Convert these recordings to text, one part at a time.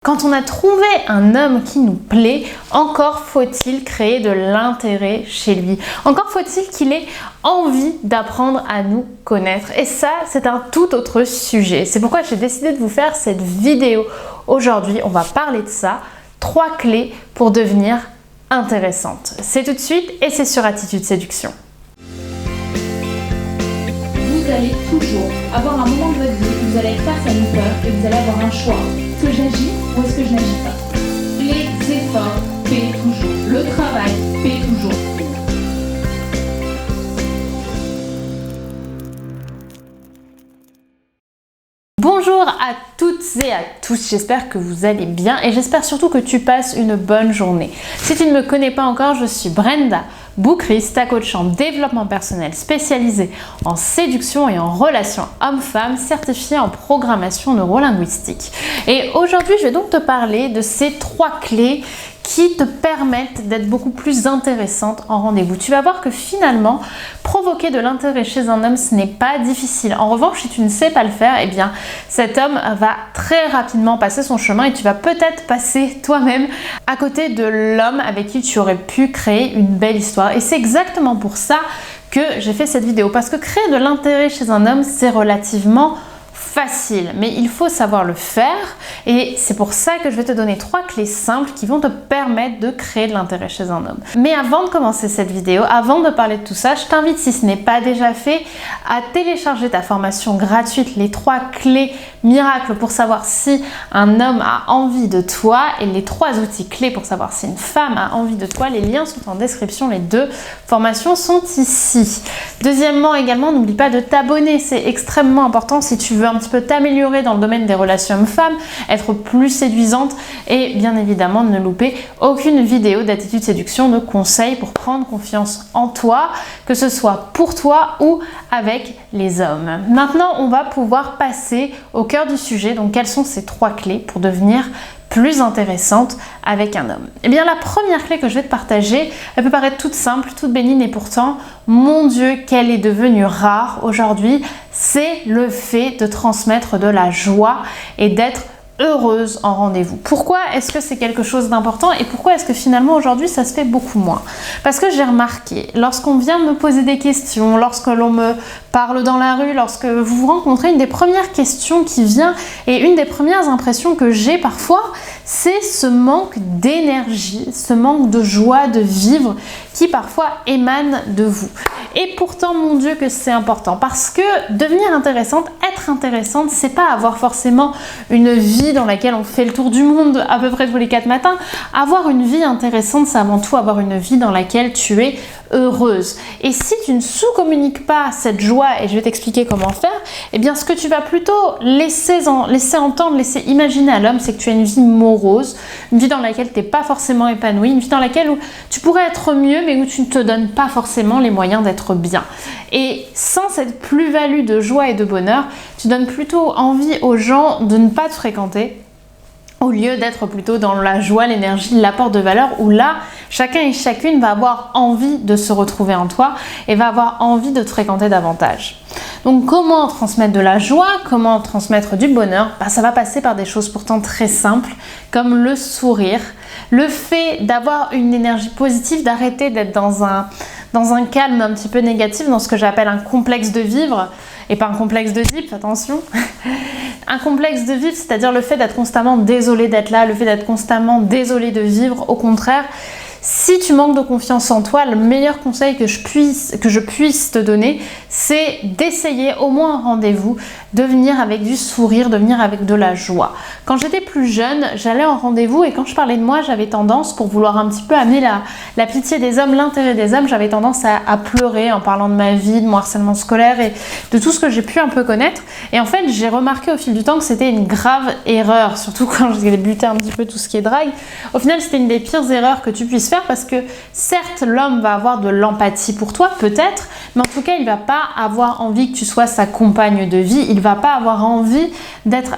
Quand on a trouvé un homme qui nous plaît, encore faut-il créer de l'intérêt chez lui. Encore faut-il qu'il ait envie d'apprendre à nous connaître. Et ça, c'est un tout autre sujet. C'est pourquoi j'ai décidé de vous faire cette vidéo. Aujourd'hui, on va parler de ça. 3 clés pour devenir intéressante. C'est tout de suite et c'est sur Attitude Séduction. Vous allez toujours avoir un moment de votre vie où vous allez être face à une peur et vous allez avoir un choix. Est-ce que j'agis ou est-ce que je n'agis pas? Les efforts paient toujours. Le travail paie toujours. Bonjour à toutes et à tous, j'espère que vous allez bien et j'espère surtout que tu passes une bonne journée. Si tu ne me connais pas encore, je suis Brenda Boucris, ta coach en développement personnel spécialisée en séduction et en relations homme-femme, certifiée en programmation neurolinguistique. Et aujourd'hui, je vais donc te parler de ces 3 clés qui te permettent d'être beaucoup plus intéressante en rendez-vous. Tu vas voir que finalement, provoquer de l'intérêt chez un homme, ce n'est pas difficile. En revanche, si tu ne sais pas le faire, eh bien, cet homme va très rapidement passer son chemin et tu vas peut-être passer toi-même à côté de l'homme avec qui tu aurais pu créer une belle histoire. Et c'est exactement pour ça que j'ai fait cette vidéo. Parce que créer de l'intérêt chez un homme, c'est relativement facile, mais il faut savoir le faire et c'est pour ça que je vais te donner 3 clés simples qui vont te permettre de créer de l'intérêt chez un homme. Mais avant de commencer cette vidéo, avant de parler de tout ça, je t'invite, si ce n'est pas déjà fait, à télécharger ta formation gratuite, les 3 clés miracles pour savoir si un homme a envie de toi et les 3 outils clés pour savoir si une femme a envie de toi. Les liens sont en description, les 2 formations sont ici. Deuxièmement, également, n'oublie pas de t'abonner, c'est extrêmement important si tu veux un petit peu t'améliorer dans le domaine des relations hommes-femmes, être plus séduisante et bien évidemment ne louper aucune vidéo d'Attitude Séduction, de conseils pour prendre confiance en toi, que ce soit pour toi ou avec les hommes. Maintenant, on va pouvoir passer au cœur du sujet. Donc, quelles sont ces 3 clés pour devenir plus intéressante avec un homme? Eh bien, la première clé que je vais te partager, elle peut paraître toute simple, toute bénigne et pourtant, mon Dieu, qu'elle est devenue rare aujourd'hui, c'est le fait de transmettre de la joie et d'être heureuse en rendez-vous. Pourquoi est-ce que c'est quelque chose d'important et pourquoi est-ce que finalement aujourd'hui ça se fait beaucoup moins? Parce que j'ai remarqué, lorsqu'on vient me poser des questions, lorsque l'on me parle dans la rue, lorsque vous vous rencontrez, une des premières questions qui vient et une des premières impressions que j'ai parfois, c'est ce manque d'énergie, ce manque de joie de vivre qui parfois émane de vous. Et pourtant, mon Dieu, que c'est important parce que devenir intéressante, être intéressante, c'est pas avoir forcément une vie dans laquelle on fait le tour du monde à peu près tous les 4 matins. Avoir une vie intéressante, c'est avant tout avoir une vie dans laquelle tu es heureuse. Et si tu ne sous-communiques pas cette joie, et je vais t'expliquer comment faire, eh bien ce que tu vas plutôt laisser entendre, laisser imaginer à l'homme, c'est que tu as une vie morose, une vie dans laquelle tu n'es pas forcément épanoui, une vie dans laquelle où tu pourrais être mieux, mais où tu ne te donnes pas forcément les moyens d'être bien. Et sans cette plus-value de joie et de bonheur, tu donnes plutôt envie aux gens de ne pas te fréquenter, au lieu d'être plutôt dans la joie, l'énergie, l'apport de valeur, où là, chacun et chacune va avoir envie de se retrouver en toi et va avoir envie de te fréquenter davantage. Donc comment transmettre de la joie, comment transmettre du bonheur? Ça va passer par des choses pourtant très simples, comme le sourire, le fait d'avoir une énergie positive, d'arrêter d'être dans un calme un petit peu négatif, dans ce que j'appelle un complexe de vivre, et pas un complexe de zip, attention. Un complexe de vivre, c'est-à-dire le fait d'être constamment désolé d'être là, le fait d'être constamment désolé de vivre. Au contraire, si tu manques de confiance en toi, le meilleur conseil que je puisse te donner, c'est d'essayer au moins en rendez-vous de venir avec du sourire, de venir avec de la joie. Quand j'étais plus jeune, j'allais en rendez-vous et quand je parlais de moi, j'avais tendance, pour vouloir un petit peu amener la pitié des hommes, l'intérêt des hommes, j'avais tendance à pleurer en parlant de ma vie, de mon harcèlement scolaire et de tout ce que j'ai pu un peu connaître. Et en fait, j'ai remarqué au fil du temps que c'était une grave erreur, surtout quand j'ai débuté un petit peu tout ce qui est drague. Au final, c'était une des pires erreurs que tu puisses faire parce que certes, l'homme va avoir de l'empathie pour toi, peut-être, mais en tout cas, il va pas avoir envie que tu sois sa compagne de vie, il va pas avoir envie d'être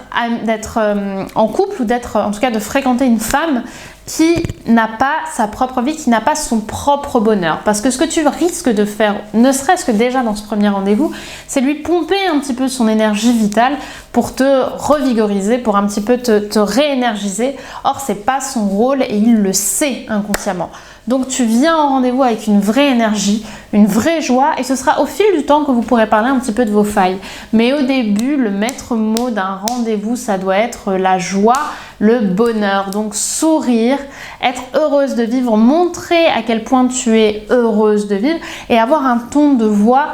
en couple ou d'être, en tout cas, de fréquenter une femme qui n'a pas sa propre vie, qui n'a pas son propre bonheur. Parce que ce que tu risques de faire, ne serait-ce que déjà dans ce premier rendez-vous, c'est lui pomper un petit peu son énergie vitale pour te revigoriser, pour un petit peu te réénergiser. Or, c'est pas son rôle et il le sait inconsciemment. Donc tu viens en rendez-vous avec une vraie énergie, une vraie joie et ce sera au fil du temps que vous pourrez parler un petit peu de vos failles. Mais au début, le maître mot d'un rendez-vous, ça doit être la joie, le bonheur. Donc sourire, être heureuse de vivre, montrer à quel point tu es heureuse de vivre et avoir un ton de voix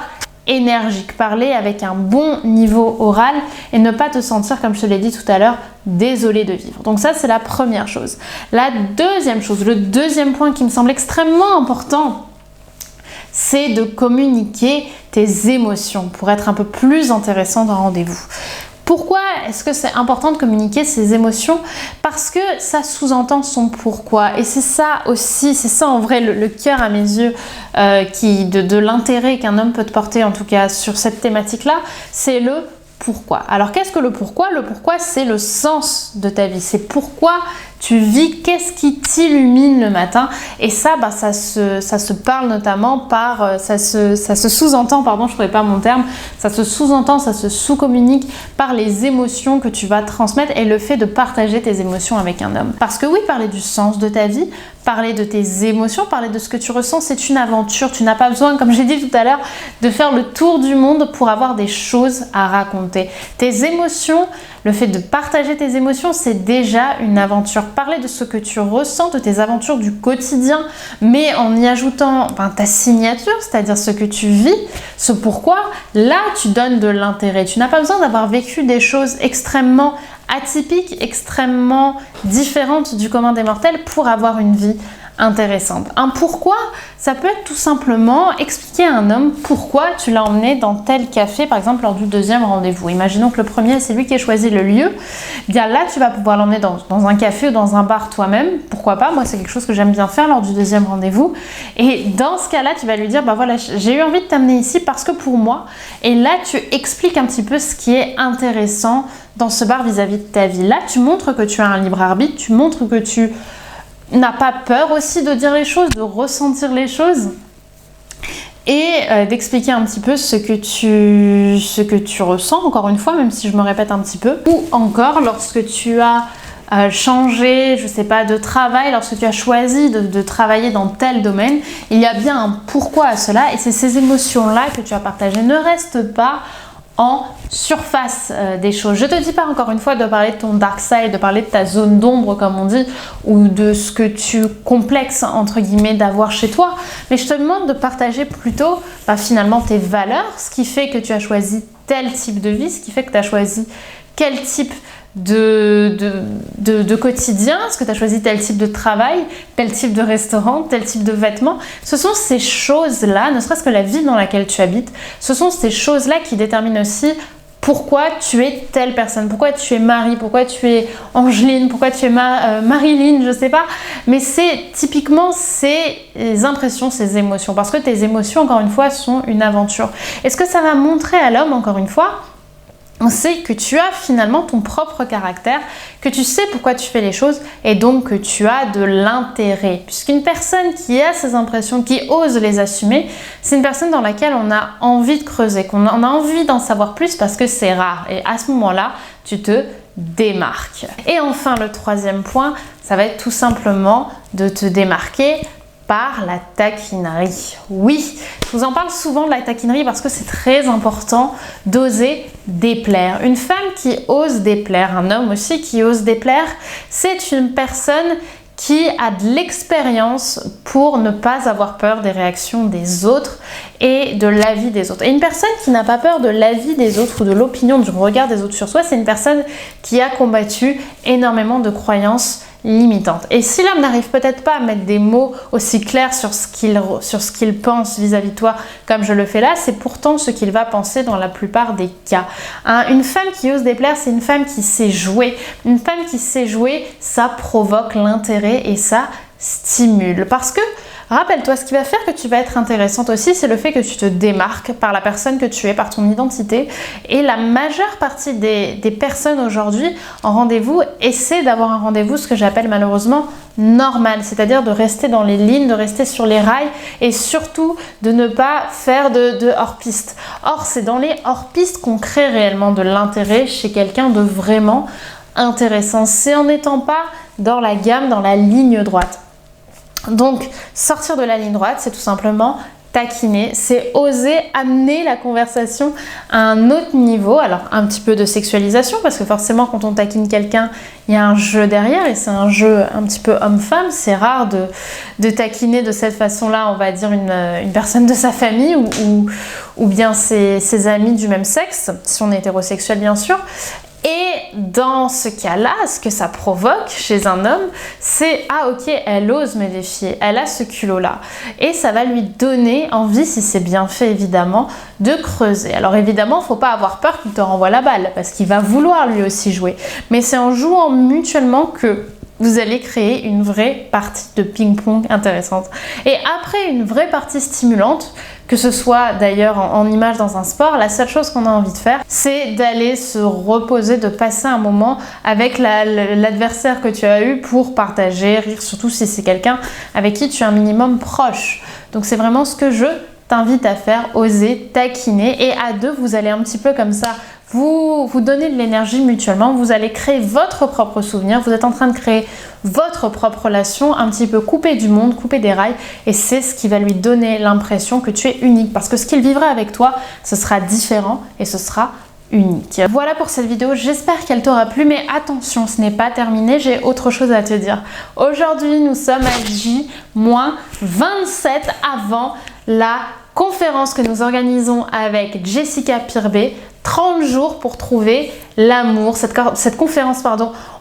énergique, parler avec un bon niveau oral et ne pas te sentir, comme je te l'ai dit tout à l'heure, désolé de vivre. Donc ça, c'est la première chose. La deuxième chose, le deuxième point qui me semble extrêmement important, c'est de communiquer tes émotions pour être un peu plus intéressant dans un rendez-vous. Pourquoi est-ce que c'est important de communiquer ses émotions? Parce que ça sous-entend son pourquoi. Et c'est ça aussi, c'est ça en vrai le cœur à mes yeux de l'intérêt qu'un homme peut te porter, en tout cas sur cette thématique-là, c'est le pourquoi. Alors qu'est-ce que le pourquoi? Le pourquoi, c'est le sens de ta vie. C'est pourquoi tu vis, qu'est-ce qui t'illumine le matin. Et ça, ça se parle notamment par, ça se sous-entend, pardon, je ne trouvais pas mon terme, ça se sous-entend, ça se sous-communique par les émotions que tu vas transmettre et le fait de partager tes émotions avec un homme. Parce que oui, parler du sens de ta vie, parler de tes émotions, parler de ce que tu ressens, c'est une aventure. Tu n'as pas besoin, comme j'ai dit tout à l'heure, de faire le tour du monde pour avoir des choses à raconter. Tes émotions, le fait de partager tes émotions, c'est déjà une aventure. Parler de ce que tu ressens, de tes aventures du quotidien, mais en y ajoutant ta signature, c'est-à-dire ce que tu vis, ce pourquoi, là, tu donnes de l'intérêt. Tu n'as pas besoin d'avoir vécu des choses extrêmement atypiques, extrêmement différentes du commun des mortels pour avoir une vie intéressante. Un pourquoi, ça peut être tout simplement expliquer à un homme pourquoi tu l'as emmené dans tel café, par exemple lors du deuxième rendez-vous. Imaginons que le premier, c'est lui qui a choisi le lieu. Bien là, tu vas pouvoir l'emmener dans un café ou dans un bar toi-même. Pourquoi pas? Moi, c'est quelque chose que j'aime bien faire lors du deuxième rendez-vous. Et dans ce cas-là, tu vas lui dire, voilà, j'ai eu envie de t'amener ici parce que pour moi. Et là, tu expliques un petit peu ce qui est intéressant dans ce bar vis-à-vis de ta vie. Là, tu montres que tu as un libre arbitre, tu montres que tu n'as pas peur aussi de dire les choses, de ressentir les choses et d'expliquer un petit peu ce que tu ressens, encore une fois, même si je me répète un petit peu. Ou encore, lorsque tu as changé, je sais pas, de travail, lorsque tu as choisi de travailler dans tel domaine, il y a bien un pourquoi à cela et c'est ces émotions-là que tu as partagées. Ne reste pas en surface des choses. Je te dis pas encore une fois de parler de ton dark side, de parler de ta zone d'ombre comme on dit, ou de ce que tu complexes entre guillemets d'avoir chez toi, mais je te demande de partager plutôt finalement tes valeurs, ce qui fait que tu as choisi tel type de vie, ce qui fait que tu as choisi quel type de quotidien, est-ce que tu as choisi tel type de travail, tel type de restaurant, tel type de vêtements. Ce sont ces choses-là, ne serait-ce que la ville dans laquelle tu habites, ce sont ces choses-là qui déterminent aussi pourquoi tu es telle personne, pourquoi tu es Marie, pourquoi tu es Angeline, pourquoi tu es Marilyn, je sais pas. Mais c'est typiquement ces impressions, ces émotions. Parce que tes émotions, encore une fois, sont une aventure. Est-ce que ça va montrer à l'homme, encore une fois, on sait que tu as finalement ton propre caractère, que tu sais pourquoi tu fais les choses et donc que tu as de l'intérêt. Puisqu'une personne qui a ces impressions, qui ose les assumer, c'est une personne dans laquelle on a envie de creuser, qu'on a envie d'en savoir plus parce que c'est rare. Et à ce moment-là, tu te démarques. Et enfin, le troisième point, ça va être tout simplement de te démarquer par la taquinerie. Oui, je vous en parle souvent de la taquinerie parce que c'est très important d'oser déplaire. Une femme qui ose déplaire, un homme aussi qui ose déplaire, c'est une personne qui a de l'expérience pour ne pas avoir peur des réactions des autres et de l'avis des autres. Et une personne qui n'a pas peur de l'avis des autres ou de l'opinion, du regard des autres sur soi, c'est une personne qui a combattu énormément de croyances limitantes. Et si l'homme n'arrive peut-être pas à mettre des mots aussi clairs sur ce qu'il pense vis-à-vis de toi comme je le fais là, c'est pourtant ce qu'il va penser dans la plupart des cas. Une femme qui ose déplaire, c'est une femme qui sait jouer. Une femme qui sait jouer, ça provoque l'intérêt et ça stimule. Parce que Rappelle-toi, ce qui va faire que tu vas être intéressante aussi, c'est le fait que tu te démarques par la personne que tu es, par ton identité. Et la majeure partie des personnes aujourd'hui en rendez-vous essaient d'avoir un rendez-vous, ce que j'appelle malheureusement normal, c'est-à-dire de rester dans les lignes, de rester sur les rails et surtout de ne pas faire de hors-piste. Or, c'est dans les hors-pistes qu'on crée réellement de l'intérêt chez quelqu'un de vraiment intéressant. C'est en n'étant pas dans la gamme, dans la ligne droite. Donc, sortir de la ligne droite, c'est tout simplement taquiner, c'est oser amener la conversation à un autre niveau. Alors, un petit peu de sexualisation, parce que forcément, quand on taquine quelqu'un, il y a un jeu derrière, et c'est un jeu un petit peu homme-femme. C'est rare de taquiner de cette façon-là, on va dire, une personne de sa famille, ou bien ses amis du même sexe, si on est hétérosexuel, bien sûr. Et dans ce cas-là, ce que ça provoque chez un homme, c'est « Ah ok, elle ose me défier, elle a ce culot-là ». Et ça va lui donner envie, si c'est bien fait évidemment, de creuser. Alors évidemment, il ne faut pas avoir peur qu'il te renvoie la balle, parce qu'il va vouloir lui aussi jouer. Mais c'est en jouant mutuellement que vous allez créer une vraie partie de ping-pong intéressante. Et après une vraie partie stimulante, que ce soit d'ailleurs en image dans un sport, la seule chose qu'on a envie de faire, c'est d'aller se reposer, de passer un moment avec l'adversaire que tu as eu pour partager, rire, surtout si c'est quelqu'un avec qui tu es un minimum proche. Donc c'est vraiment ce que je t'invite à faire, oser taquiner, et à deux, vous allez un petit peu comme ça vous donner de l'énergie mutuellement, vous allez créer votre propre souvenir, vous êtes en train de créer votre propre relation, un petit peu coupée du monde, coupée des rails, et c'est ce qui va lui donner l'impression que tu es unique, parce que ce qu'il vivra avec toi, ce sera différent et ce sera unique. Voilà pour cette vidéo, j'espère qu'elle t'aura plu, mais attention, ce n'est pas terminé, j'ai autre chose à te dire. Aujourd'hui, nous sommes à J-27 avant la conférence que nous organisons avec Jessica Pirbet, 30 jours pour trouver l'amour. Cette conférence,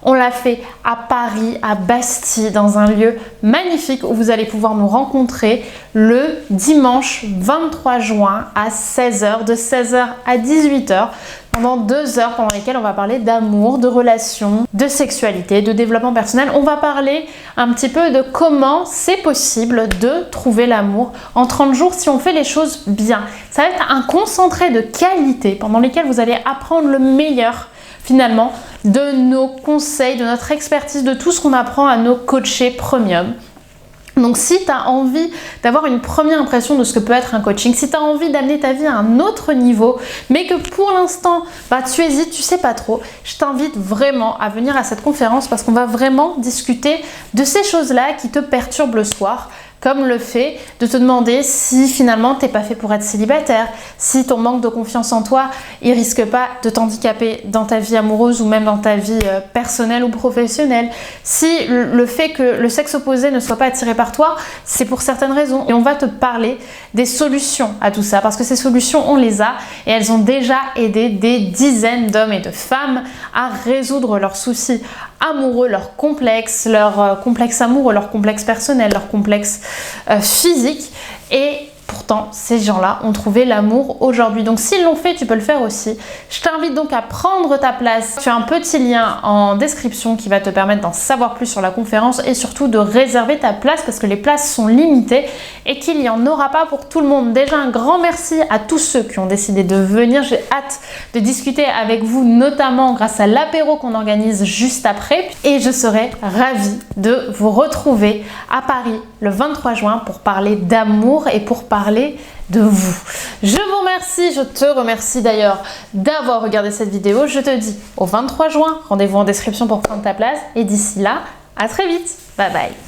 on l'a fait à Paris, à Bastille, dans un lieu magnifique où vous allez pouvoir nous rencontrer le dimanche 23 juin à 16h, de 16h à 18h, pendant 2 heures pendant lesquelles on va parler d'amour, de relations, de sexualité, de développement personnel. On va parler un petit peu de comment c'est possible de trouver l'amour en 30 jours si on fait les choses bien. Ça va être un concentré de qualité pendant lesquels vous allez apprendre le meilleur finalement de nos conseils, de notre expertise, de tout ce qu'on apprend à nos coachés premium. Donc si tu as envie d'avoir une première impression de ce que peut être un coaching, si tu as envie d'amener ta vie à un autre niveau, mais que pour l'instant tu hésites, tu sais pas trop, je t'invite vraiment à venir à cette conférence parce qu'on va vraiment discuter de ces choses-là qui te perturbent le soir, comme le fait de te demander si finalement t'es pas fait pour être célibataire, si ton manque de confiance en toi, il risque pas de t'handicaper dans ta vie amoureuse ou même dans ta vie personnelle ou professionnelle, si le fait que le sexe opposé ne soit pas attiré par toi, c'est pour certaines raisons. Et on va te parler des solutions à tout ça, parce que ces solutions, on les a et elles ont déjà aidé des dizaines d'hommes et de femmes à résoudre leurs soucis amoureux, leurs complexes amoureux, leurs complexes personnels, leurs complexes physiques. Et pourtant, ces gens-là ont trouvé l'amour aujourd'hui. Donc s'ils l'ont fait, tu peux le faire aussi. Je t'invite donc à prendre ta place. Tu as un petit lien en description qui va te permettre d'en savoir plus sur la conférence et surtout de réserver ta place parce que les places sont limitées et qu'il n'y en aura pas pour tout le monde. Déjà, un grand merci à tous ceux qui ont décidé de venir. J'ai hâte de discuter avec vous, notamment grâce à l'apéro qu'on organise juste après. Et je serai ravie de vous retrouver à Paris le 23 juin pour parler d'amour et pour parler de vous. Je vous remercie, je te remercie d'ailleurs d'avoir regardé cette vidéo. Je te dis au 23 juin, rendez-vous en description pour prendre ta place et d'ici là, à très vite. Bye bye.